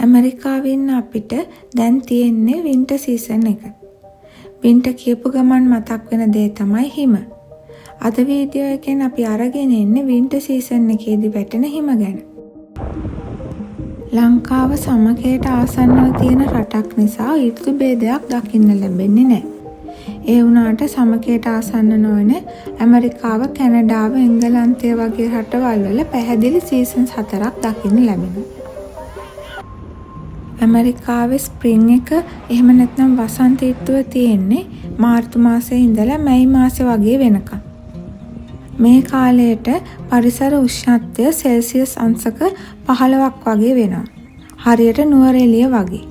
ඇමරිකාවේ ඉන්න අපිට දැන් තියෙන්නේ වින්ටර් සීසන් එක. වින්ටර් කියපු ගමන් මතක් වෙන දේ තමයි හිම. අද වීඩියෝ එකෙන් අපි අරගෙන ඉන්නේ වින්ටර් සීසන් එකේදී වැටෙන හිම ගැන. ලංකාව සමකයට ආසන්නව තියෙන රටක් නිසා ඍතු භේදයක් දකින්න ලැබෙන්නේ නැහැ. ඒ වුණාට සමකයට ආසන්න නොවන ඇමරිකාව, කැනඩාව, එංගලන්තය වගේ රටවල් වල පැහැදිලි සීසන්ස් 4ක් දකින්න ලැබෙනවා. ඇමරිකාවේ ස්ප්‍රින්ග් එක එහෙම නැත්නම් වසන්ත ඍතුව තියෙන්නේ මාර්තු මාසයේ ඉඳලා මැයි මාසෙ වගේ වෙනකම්. මේ කාලයට පරිසර උෂ්ණත්වය සෙල්සියස් අංශක 15ක් වගේ වෙනවා. හරියට නුවරඑළිය වගේ.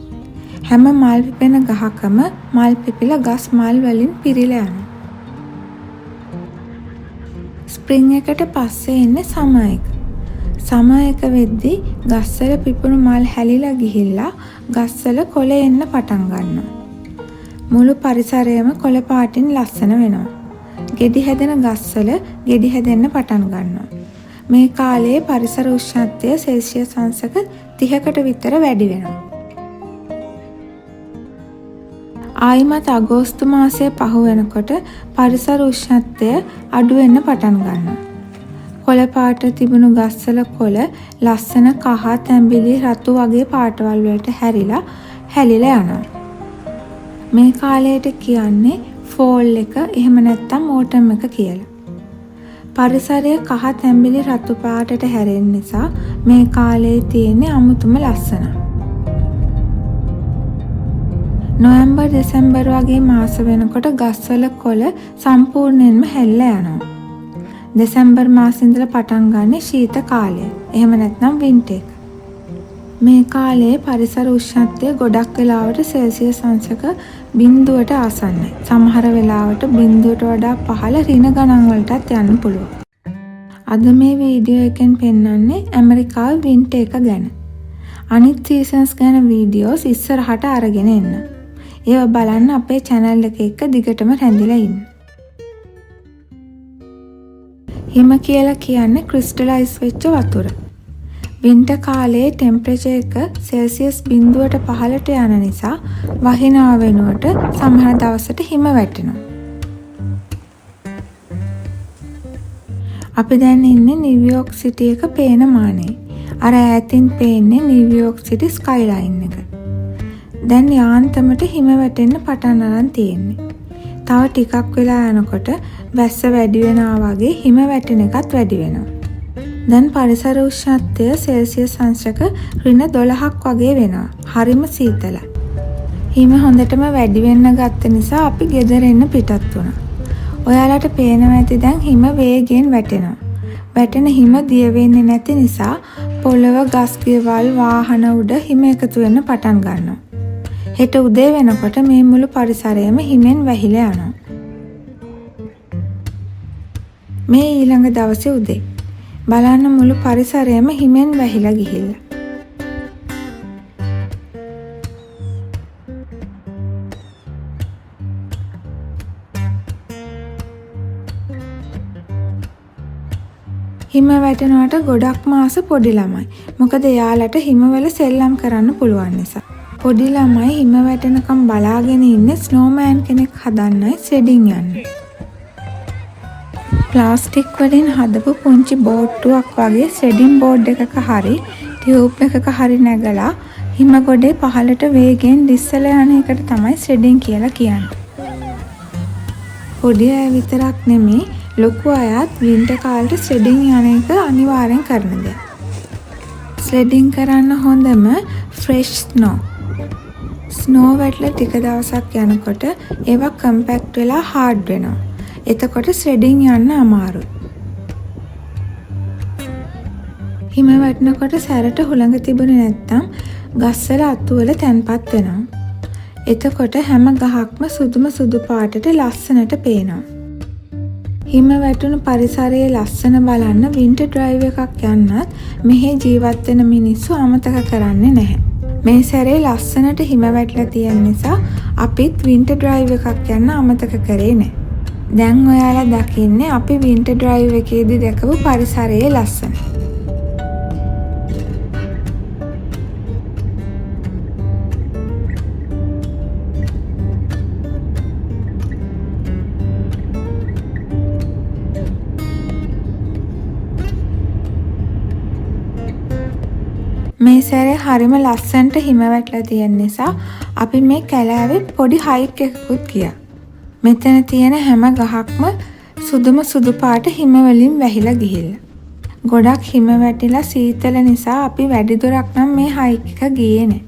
හැම මල් පිපෙන ගහකම මල් පිපිලා ගස් මල් වලින් පිරීලා යනවා. ස්ප්‍රින්ග් එකට පස්සේ ඉන්නේ සමර් එක. සමර් එක වෙද්දී ගස්වල පිපුණු මල් හැලිලා ගිහිල්ලා ගස්වල කොළ එන්න පටන් ගන්නවා. මුළු පරිසරයම කොළ පාටින් ලස්සන වෙනවා. ගෙඩි හැදෙන ගස්වල ගෙඩි හැදෙන්න පටන් ගන්නවා. මේ කාලයේ පරිසර උෂ්ණත්වය සෙල්සියස් අංශක 30කට විතර වැඩි වෙනවා. ආයිමත් අගෝස්තු මාසයේ පහු වෙනකොට පරිසර උෂ්ණත්වය අඩු වෙන්න පටන් ගන්නවා. කොළ පාට තිබුණු ගස්වල කොළ ලස්සන කහ, තැඹිලි, රතු වගේ පාටවල් වලට හැලිලා යනවා. මේ කාලයට කියන්නේ ෆෝල් එක එහෙම නැත්නම් ඕටම් එක කියලා. පරිසරය කහ, තැඹිලි, රතු පාටට හැරෙන නිසා මේ කාලේ තියෙන්නේ අමුතුම ලස්සන. නොවැම්බර් දෙසැම්බර් වගේ මාස වෙනකොට ගස්වල කොළ සම්පූර්ණයෙන්ම හැලිලා යනවා. දෙසැම්බර් මාසෙ ඉඳලා පටන් ගන්න ශීත කාලය. එහෙම නැත්නම් වින්ටර් එක. මේ කාලයේ පරිසර උෂ්ණත්වය ගොඩක් වෙලාවට සෙල්සියස් අංශක 0ට ආසන්නයි. සමහර වෙලාවට 0ට වඩා පහළ ඍණ ගණන් වලටත් යන්න පුළුවන්. අද මේ වීඩියෝ එකෙන් පෙන්වන්නේ ඇමරිකාවේ වින්ටර් එක ගැන. අනිත් සීසන්ස් ගැන වීඩියෝස් ඉස්සරහට අරගෙන එන්න. ඒවා බලන්න අපේ channel එක එක්ක දිගටම රැඳිලා ඉන්න. හිම කියලා කියන්නේ ක්‍රිස්ටලයිස් වෙච්ච වතුර. වින්ටර් කාලයේ ටෙම්පරේචර් එක සෙල්සියස් 0ට පහළට යන නිසා වහිනාව වෙනුවට සමහර දවසට හිම වැටෙනවා. අපි දැන් ඉන්නේ නිව්යෝක් සිටි එක පේන මානේ. අර ඈතින් පේන්නේ නිව්යෝක් සිටි ස්කයිලයින් එක. දැන් යාන්තමට හිම වැටෙන්න පටන් අරන් තියෙන්නේ. තව ටිකක් වෙලා යනකොට වැස්ස වැඩි වෙනවා වගේ හිම වැටෙන එකත් වැඩි වෙනවා. දැන් පරිසර උෂ්ණත්වය සෙල්සියස් අංශක -12ක් වගේ වෙනවා. හරිම සීතලයි. හිම හොඳටම වැඩි වෙන්න ගත්ත නිසා අපි ගෙදර එන්න පිටත් වුණා. ඔයාලට පේනවා ඇති දැන් හිම වේගයෙන් වැටෙනවා. වැටෙන හිම දිය වෙන්නේ නැති නිසා පොළව, ගස් ගෙවල්, වාහන උඩ හිම එකතු වෙන්න පටන් ගන්නවා. හෙට උදේ වෙනකොට මේ මුළු පරිසරයම හිමෙන් වැහිලා යනවා. මේ ඊළඟ දවසේ උදේ බලන්න මුළු පරිසරයම හිමෙන් වැහිලා ගිහිල්ලා. හිම වැටෙනවට ගොඩක්ම ආස පොඩි ළමයි. මොකද එයාලට හිමවල සෙල්ලම් කරන්න පුළුවන් නිසා. පොඩි ළමයි හිම වැටෙනකම් බලාගෙන ඉන්නේ ස්නෝමෑන් කෙනෙක් හදන්නයි ෂෙඩින් යන්නේ. ප්ලාස්ටික් වලින් හදපු පුංචි බෝට්ටුවක් වගේ ෂෙඩින් බෝඩ් එකක හරි ටියුබ් එකක හරි නැගලා හිම ගොඩේ පහළට වේගෙන් දිස්සලා යන එකට තමයි ෂෙඩින් කියලා කියන්නේ. පොඩි අය විතරක් නෙමෙයි ලොකු අයත් වින්ටර් කාලේ ෂෙඩින් යන එක අනිවාර්යෙන් කරන දෙයක්. ෂෙඩින් කරන්න හොඳම ෆ්‍රෙෂ් ස්නෝ වැටලා ටික දවසක් යනකොට ඒවා කම්පැක්ට් වෙලා හાર્ඩ් වෙනවා. එතකොට ෂෙඩින් යන්න අමාරුයි. හිම වැටෙනකොට සැරට හුළඟ තිබුණේ නැත්තම් ගස්වල අතු වල තැන්පත් වෙනවා. එතකොට හැම ගහක්ම සුදු පාටට ලස්සනට පේනවා. හිම වැටුණු පරිසරයේ ලස්සන බලන්න වින්ටර් ඩ්‍රයිව් එකක් යන්නත් මෙහි ජීවත් වෙන මිනිස්සු අමතක කරන්නේ නැහැ. මේ සැරේ ලස්සනට හිම වැටලා තියෙන නිසා අපිත් වින්ටර් ඩ්‍රයිව් එකක් යන්න අමතක කරේ නැහැ. දැන් ඔයාලා දකින්නේ අපි වින්ටර් ඩ්‍රයිව් එකේදී දැකපු පරිසරයේ ලස්සන. මේ සැරේ හරිම ලස්සනට හිම වැටලා තියෙන නිසා අපි මේ කැලෑවේ පොඩි හයික් එකකුත් ගියා. මෙතන තියෙන හැම ගහක්ම සුදුම සුදු පාට හිම වලින් වැහිලා ගිහිල්ලා. ගොඩක් හිම වැටිලා සීතල නිසා අපි වැඩි දුරක් නම් මේ හයික් එක ගියේ නෑ.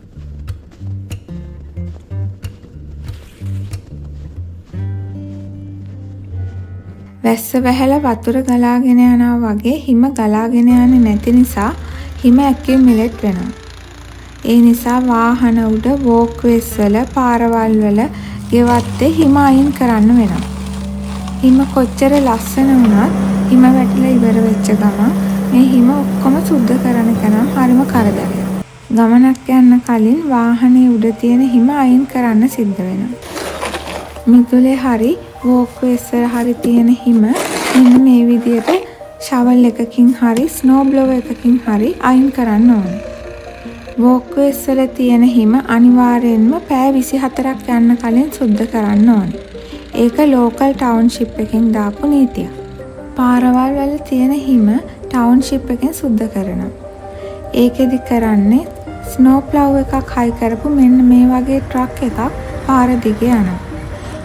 වැස්ස වැහැලා වතුර ගලාගෙන යනවා වගේ හිම ගලාගෙන යන්නේ නැති නිසා හිම ඇකියුමුලේට් වෙනවා. ඒ නිසා වාහන උඩ වෝක්වේස් වල පාරවල් වල ගෙවත්තේ හිම අයින් කරන්න වෙනවා. හිම කොච්චර ලස්සන වුණත් හිම වැටිලා ඉවර වෙච්ච ගමන් මේ හිම ඔක්කොම සුද්ධ කරන එක නම් හරිම කරදරයක්. ගමනක් යන්න කලින් වාහනේ උඩ තියෙන හිම අයින් කරන්න සිද්ධ වෙනවා. මිදුලේ හරි වෝක්වේස් වල හරි තියෙන හිම මෙන්න මේ විදියට ෂවල් එකකින් හරි ස්නෝ බ්ලෝවර් එකකින් හරි අයින් කරන්න ඕනේ. වෝක්වේස් වල තියෙන හිම අනිවාර්යෙන්ම පැය 24ක් යන්න කලින් සුද්ධ කරන්න ඕනේ. ඒක ලෝකල් ටවුන්ෂිප් එකෙන් දාපු නීතියක්. පාරවල් වල තියෙන හිම ටවුන්ෂිප් එකෙන් සුද්ධ කරනවා. ඒකෙදි කරන්නේ ස්නෝ ප්ලව් එකක් හයි කරපු මෙන්න මේ වගේ ට්‍රක් එකක් පාර දිගේ යනවා.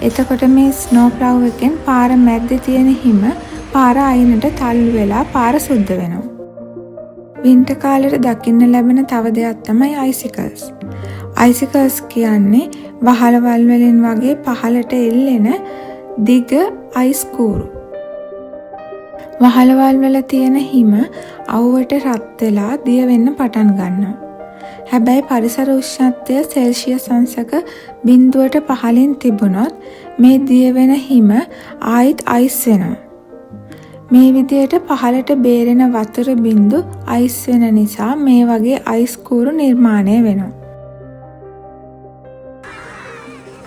එතකොට මේ ස්නෝ ප්ලව් එකෙන් පාර මැද්දේ තියෙන හිම පාර අයිනට තල්ලු වෙලා පාර සුද්ධ වෙනවා. වින්ටර් කාලේට දකින්න ලැබෙන තව දෙයක් තමයි අයිසිකල්ස්. අයිසිකල්ස් කියන්නේ වහලවල් වලින් වගේ පහළට එල්ලෙන දිග අයිස් කූරු. වහලවල් වල තියෙන හිම අවුවට රත් වෙලා දිය වෙන්න පටන් ගන්නවා. හැබැයි පරිසර උෂ්ණත්වය සෙල්සියස් අංශක 0ට පහළින් තිබුණොත් මේ දිය වෙන හිම ආයිත් අයිස් වෙනවා. මේ විදියට පහළට බේරෙන වතුර බිඳු අයිස් වෙන නිසා මේ වගේ අයිස් කූරු නිර්මාණය වෙනවා.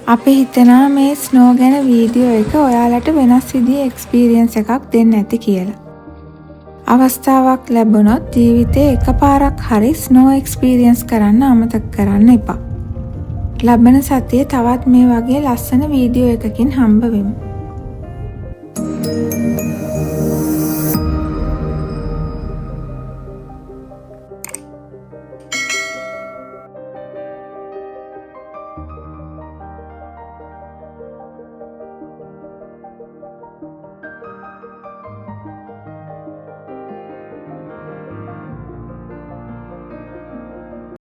අපි හිතනවා මේ ස්නෝ ගැන වීඩියෝ එක ඔයාලට වෙනස් විදිහේ එක්ස්පීරියන්ස් එකක් දෙන්න ඇති කියලා. අවස්ථාවක් ලැබුණොත් ජීවිතේ එකපාරක් හරි ස්නෝ එක්ස්පීරියන්ස් කරන්න අමතක කරන්න එපා. ලබන සතියේ තවත් මේ වගේ ලස්සන වීඩියෝ එකකින් හම්බ වෙමු.